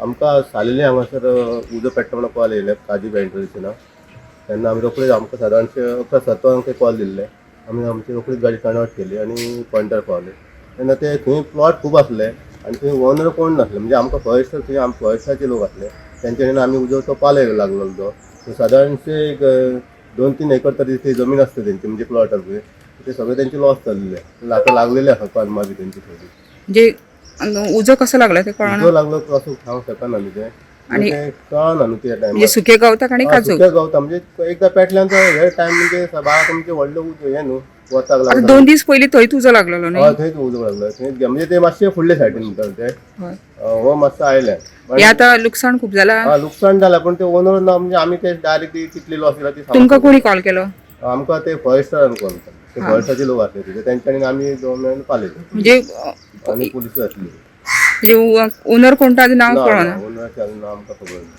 आमकां सालेली हांगासर उजो पेट्टा म्हणून कॉल येयले काजी पेट्रोलचे ना तेन्ना आमी रोखडीच आमकां सादारणशे 11:07 कॉल दिल्ले आमी आमची रोखडीच गाडी टर्न आउट केली आनी पॉयंटार पावले तेन्ना ते थंय प्लॉट खूब आसले आनी थंय ओनर कोण नासले म्हणजे आमकां फॉरेस्टर थंय फॉरेस्टाचे लोक आसले तेंच्यानी आमी उजो तो पालय लागलो तो सादारणशे एक 2-3 एकर तरी ती जमीन असते त्यांची म्हणजे प्लॉटार पळय ते सगळे त्यांचे लॉस जाल्ले आता लागलेले आसा पालमा बी त्यांची थोडी म्हणजे उजो कसो लागला ते कळना उजो लागलो असं सांगू शकना न्ही ते आणि ते कळना न्हू त्या म्हणजे टायमार सुके गवताक आणि काजू गावता म्हणजे एकदा पेटल्यान हे टायम म्हणजे बाळा तुमचे व्हडले उजो हे न्हू वताक आता लागता 2 दीस पयलीं थंयच उजो लागलेलो न्ही थंयच उजो लागलो थंयच म्हणजे ते मातशे फुडले सायडीन म्हणटा ते हय हो मातसो आयल्यान हे आता लुकसाण खूप जाला लुकसाण जालां पण ते ओनर ना म्हणजे आमी ते डायरेक्ट कितली लॉस केला ती तुमकां कोणी कॉल केलो आमकां ते फॉरेस्टरान कॉल केला ते फॉरेस्टाचे लोक आसले तिथे तेंच्यांनी आमी गव्हर्नमेंट पालय म्हणजे आनी पुलीस आसली ओनर कोणता नाव कळना ओनराचें नाव आमकां खबर ना